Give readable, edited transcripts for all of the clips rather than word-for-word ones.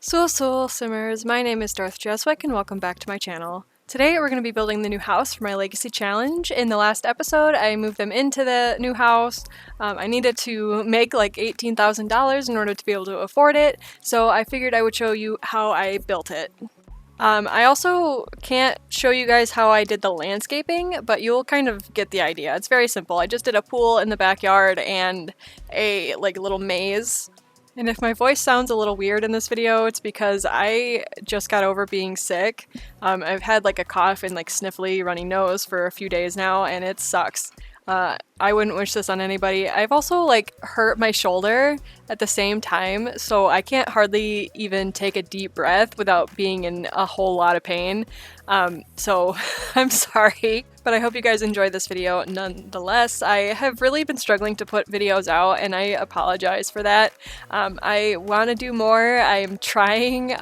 Soul Simmers, my name is Darth Jeswick and welcome back to my channel. Today we're going to be building the new house for my legacy challenge. In the last episode I moved them into the new house. I needed to make like $18,000 in order to be able to afford it, so I figured I would show you how I built it. I also can't show you guys how I did the landscaping, but you'll kind of get the idea. It's very simple. I just did a pool in the backyard and a little maze. And if my voice sounds a little weird in this video, it's because I just got over being sick. I've had like a cough and like sniffly runny nose for a few days now, and it sucks. I wouldn't wish this on anybody. I've also like hurt my shoulder at the same time, so I can't hardly even take a deep breath without being in a whole lot of pain. So I'm sorry, but I hope you guys enjoyed this video nonetheless. I have really been struggling to put videos out, and I apologize for that. I want to do more. I'm trying.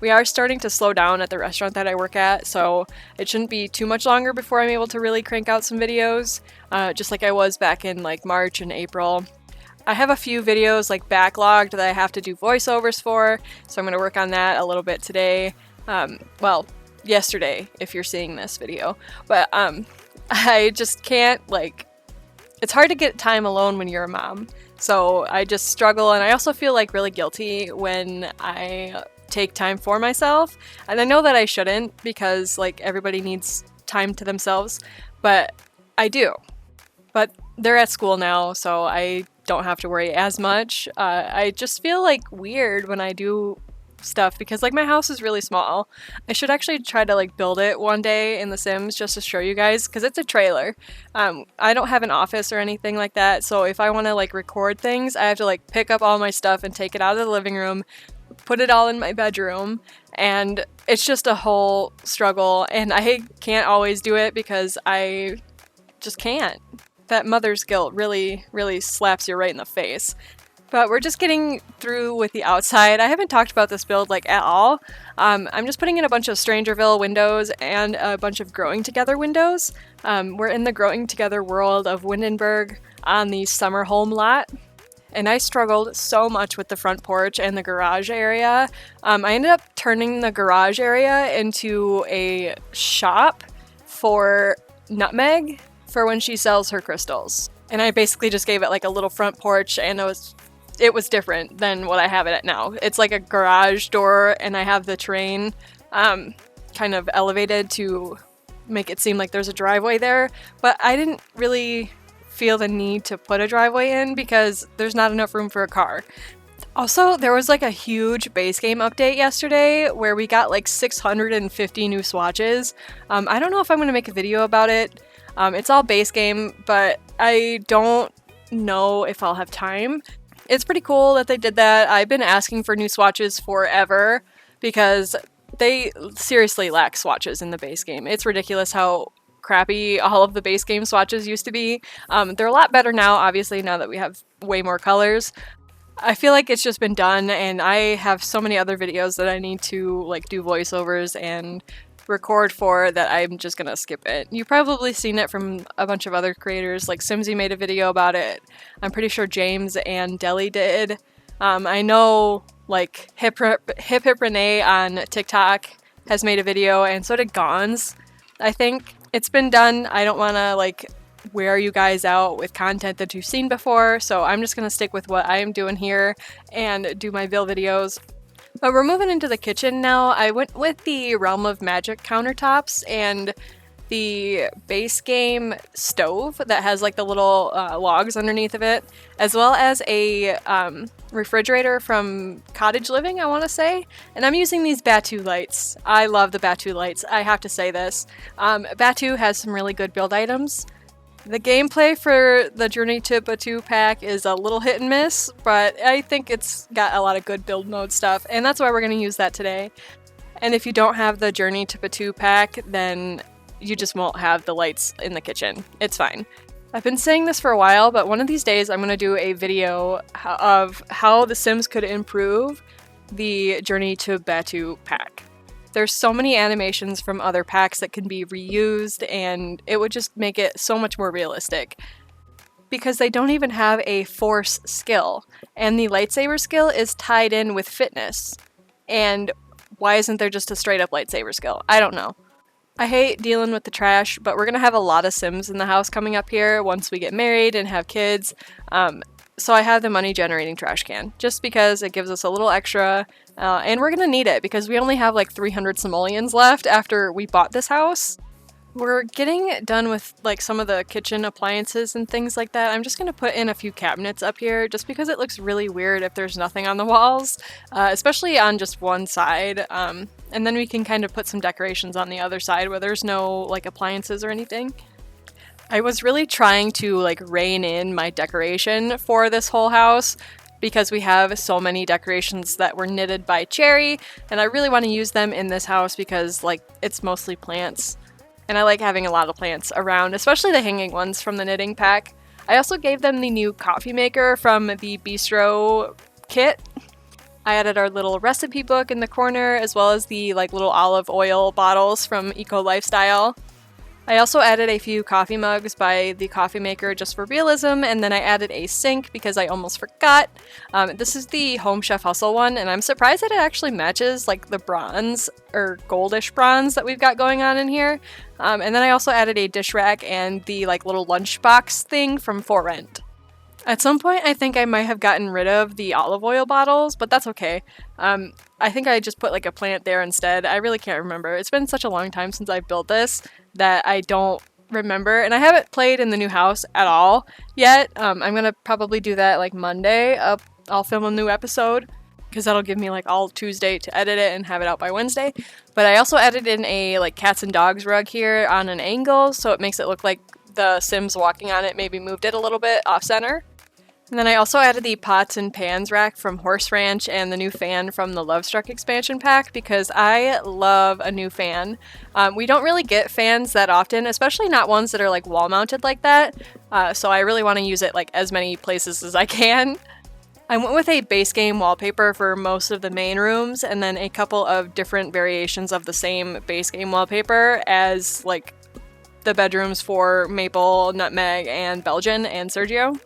We are starting to slow down at the restaurant that I work at, so it shouldn't be too much longer before I'm able to really crank out some videos, just like I was back in like March and April. I have a few videos like backlogged that I have to do voiceovers for, so I'm going to work on that a little bit today. Well, yesterday if you're seeing this video, but I just can't, like, it's hard to get time alone when you're a mom, so I just struggle, and I also feel like really guilty when I take time for myself, and I know that I shouldn't because like everybody needs time to themselves, but I do. But they're at school now, so I don't have to worry as much. I just feel like weird when I do stuff because like my house is really small. I should actually try to like build it one day in The Sims just to show you guys, because it's a trailer. I don't have an office or anything like that, so if I want to like record things, I have to like pick up all my stuff and take it out of the living room, put it all in my bedroom, and it's just a whole struggle, and I can't always do it because I just can't. That mother's guilt really slaps you right in the face. But we're just getting through with the outside. I haven't talked about this build like at all. I'm just putting in a bunch of Strangerville windows and a bunch of Growing Together windows. We're in the Growing Together world of Windenburg on the summer home lot. And I struggled so much with the front porch and the garage area. I ended up turning the garage area into a shop for Nutmeg for when she sells her crystals. And I basically just gave it like a little front porch, and it was different than what I have it at now. It's like a garage door, and I have the terrain kind of elevated to make it seem like there's a driveway there. But I didn't really feel the need to put a driveway in because there's not enough room for a car. Also, there was like a huge base game update yesterday where we got like 650 new swatches. I don't know if I'm going to make a video about it. It's all base game, but I don't know if I'll have time. It's pretty cool that they did that. I've been asking for new swatches forever because they seriously lack swatches in the base game. It's ridiculous how crappy all of the base game swatches used to be. They're a lot better now, obviously, now that we have way more colors. I feel like it's just been done, and I have so many other videos that I need to like do voiceovers and record for that I'm just gonna skip it. You've probably seen it from a bunch of other creators, like Simsy made a video about it. I'm pretty sure James and Deli did. I know like Hip Renee on TikTok has made a video, and so did Gons. I think it's been done. I don't want to like wear you guys out with content that you've seen before, so I'm just gonna stick with what I am doing here and do my build videos. But we're moving into the kitchen now. I went with the Realm of Magic countertops and the base game stove that has like the little logs underneath of it, as well as a refrigerator from Cottage Living, I want to say. And I'm using these Batu lights. I love the Batu lights. I have to say this. Batu has some really good build items. The gameplay for the Journey to Batu pack is a little hit and miss, but I think it's got a lot of good build mode stuff, and that's why we're going to use that today. And if you don't have the Journey to Batu pack, then you just won't have the lights in the kitchen. It's fine. I've been saying this for a while, but one of these days I'm going to do a video of how The Sims could improve the Journey to Batu pack. There's so many animations from other packs that can be reused, and it would just make it so much more realistic. Because they don't even have a force skill, and the lightsaber skill is tied in with fitness. And why isn't there just a straight up lightsaber skill? I don't know. I hate dealing with the trash, but we're gonna have a lot of Sims in the house coming up here once we get married and have kids. So I have the money generating trash can just because it gives us a little extra, and we're gonna need it because we only have like 300 simoleons left after we bought this house. We're getting done with like some of the kitchen appliances and things like that. I'm just gonna put in a few cabinets up here just because it looks really weird if there's nothing on the walls, especially on just one side. And then we can kind of put some decorations on the other side where there's no like appliances or anything. I was really trying to like rein in my decoration for this whole house because we have so many decorations that were knitted by Cherry, and I really want to use them in this house because like it's mostly plants. And I like having a lot of plants around, especially the hanging ones from the knitting pack. I also gave them the new coffee maker from the Bistro kit. I added our little recipe book in the corner, as well as the like little olive oil bottles from Eco Lifestyle. I also added a few coffee mugs by the coffee maker just for realism, and then I added a sink because I almost forgot. This is the Home Chef Hustle one, and I'm surprised that it actually matches like the bronze or goldish bronze that we've got going on in here. And then I also added a dish rack and the like little lunchbox thing from For Rent. At some point, I think I might have gotten rid of the olive oil bottles, but that's okay. I think I just put like a plant there instead. I really can't remember. It's been such a long time since I built this that I don't remember, and I haven't played in the new house at all yet. I'm gonna probably do that like Monday. I'll film a new episode because that'll give me like all Tuesday to edit it and have it out by Wednesday. But I also added in a like cats and dogs rug here on an angle, so it makes it look like the Sims walking on it maybe moved it a little bit off center. And then I also added the pots and pans rack from Horse Ranch and the new fan from the Lovestruck expansion pack because I love a new fan. We don't really get fans that often, especially not ones that are like wall mounted like that. So I really want to use it like as many places as I can. I went with a base game wallpaper for most of the main rooms and then a couple of different variations of the same base game wallpaper as like the bedrooms for Maple, Nutmeg, and Belgian and Sergio.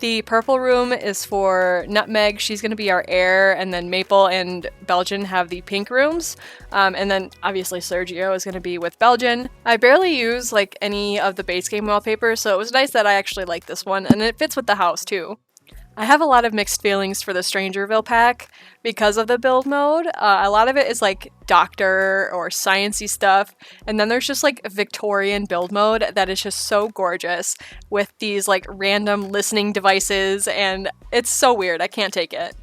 The purple room is for Nutmeg. She's going to be our heir, and then Maple and Belgian have the pink rooms. And then obviously Sergio is going to be with Belgian. I barely use like any of the base game wallpaper, so it was nice that I actually like this one, and it fits with the house too. I have a lot of mixed feelings for the Strangerville pack because of the build mode. A lot of it is like doctor or sciencey stuff, and then there's just like Victorian build mode that is just so gorgeous with these like random listening devices, and it's so weird. I can't take it.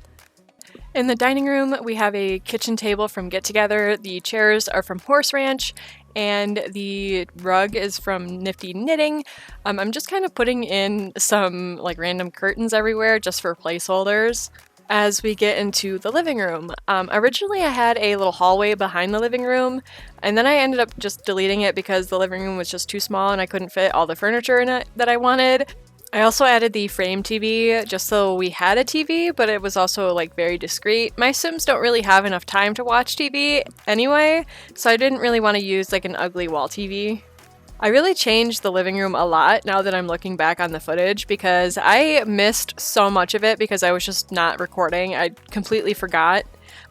In the dining room, we have a kitchen table from Get Together. The chairs are from Horse Ranch, and the rug is from Nifty Knitting. I'm just kind of putting in some like random curtains everywhere just for placeholders. As we get into the living room, originally I had a little hallway behind the living room, and then I ended up just deleting it because the living room was just too small and I couldn't fit all the furniture in it that I wanted. I also added the frame TV just so we had a TV, but it was also like very discreet. My Sims don't really have enough time to watch TV anyway, so I didn't really want to use like an ugly wall TV. I really changed the living room a lot now that I'm looking back on the footage because I missed so much of it because I was just not recording. I completely forgot,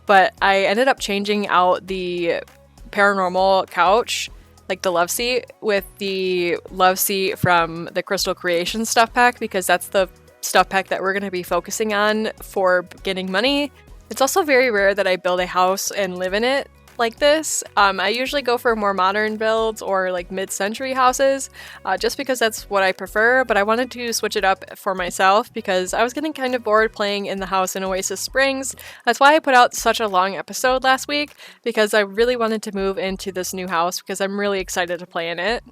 but I ended up changing out the paranormal couch, like the love seat, with the love seat from the Crystal Creations stuff pack because that's the stuff pack that we're going to be focusing on for getting money. It's also very rare that I build a house and live in it like this. I usually go for more modern builds or like mid-century houses just because that's what I prefer, but I wanted to switch it up for myself because I was getting kind of bored playing in the house in Oasis Springs. That's why I put out such a long episode last week, because I really wanted to move into this new house because I'm really excited to play in it.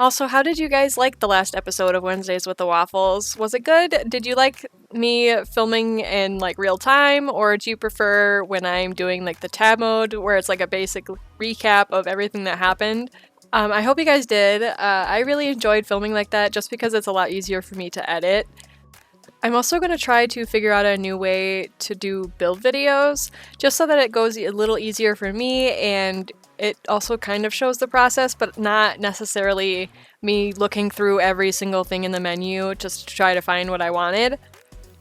Also, how did you guys like the last episode of Wednesdays with the Waffles? Was it good? Did you like me filming in like real time, or do you prefer when I'm doing like the tab mode where it's like a basic recap of everything that happened? I hope you guys did. I really enjoyed filming like that just because it's a lot easier for me to edit. I'm also going to try to figure out a new way to do build videos just so that it goes a little easier for me, and it also kind of shows the process, but not necessarily me looking through every single thing in the menu just to try to find what I wanted.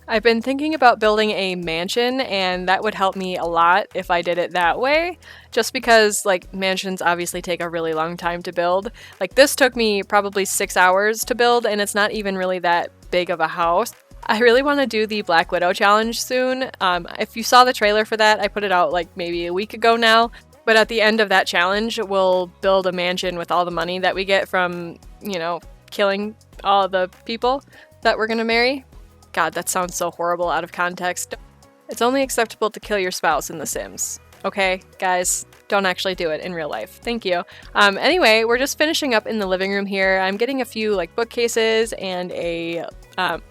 I've been thinking about building a mansion, and that would help me a lot if I did it that way, just because like mansions obviously take a really long time to build. Like this took me probably 6 hours to build, and it's not even really that big of a house. I really want to do the Black Widow challenge soon. If you saw the trailer for that, I put it out like maybe a week ago now. But at the end of that challenge, we'll build a mansion with all the money that we get from, you know, killing all the people that we're gonna marry. God, that sounds so horrible out of context. It's only acceptable to kill your spouse in The Sims. Okay, guys, don't actually do it in real life. Thank you. Anyway, we're just finishing up in the living room here. I'm getting a few like bookcases and a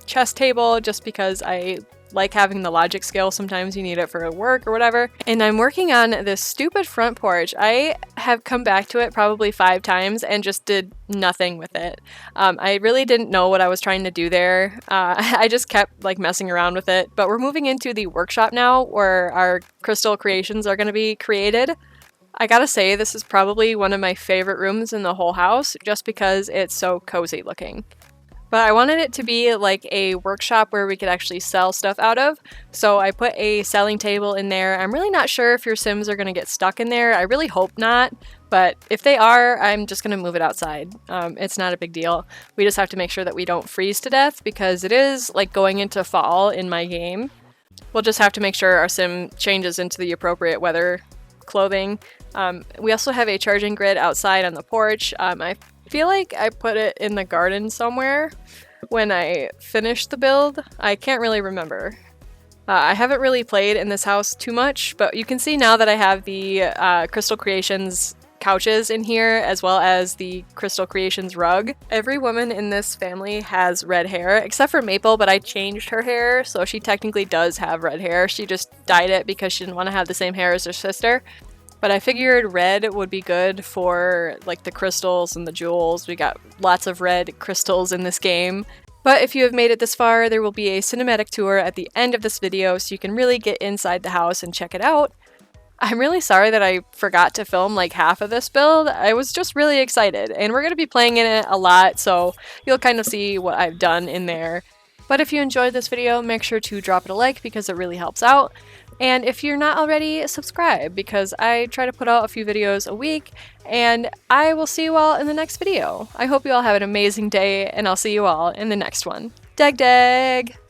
chess table just because I like having the logic skill. Sometimes you need it for work or whatever. And I'm working on this stupid front porch. I have come back to it probably 5 times and just did nothing with it. I really didn't know what I was trying to do there. I just kept like messing around with it. But we're moving into the workshop now where our crystal creations are going to be created. I gotta say, this is probably one of my favorite rooms in the whole house just because it's so cozy looking. But I wanted it to be like a workshop where we could actually sell stuff out of. So I put a selling table in there. I'm really not sure if your Sims are going to get stuck in there. I really hope not. But if they are, I'm just going to move it outside. It's not a big deal. We just have to make sure that we don't freeze to death because it is like going into fall in my game. We'll just have to make sure our Sim changes into the appropriate weather clothing. We also have a charging grid outside on the porch. I feel like I put it in the garden somewhere when I finished the build. I can't really remember. I haven't really played in this house too much, but you can see now that I have the Crystal Creations couches in here as well as the Crystal Creations rug. Every woman in this family has red hair except for Maple, but I changed her hair, so she technically does have red hair. She just dyed it because she didn't want to have the same hair as her sister. But I figured red would be good for like the crystals and the jewels. We got lots of red crystals in this game. But if you have made it this far, there will be a cinematic tour at the end of this video so you can really get inside the house and check it out. I'm really sorry that I forgot to film like half of this build. I was just really excited, and we're going to be playing in it a lot, so you'll kind of see what I've done in there. But if you enjoyed this video, make sure to drop it a like because it really helps out. And if you're not already, subscribe because I try to put out a few videos a week, and I will see you all in the next video. I hope you all have an amazing day, and I'll see you all in the next one. Dag dag!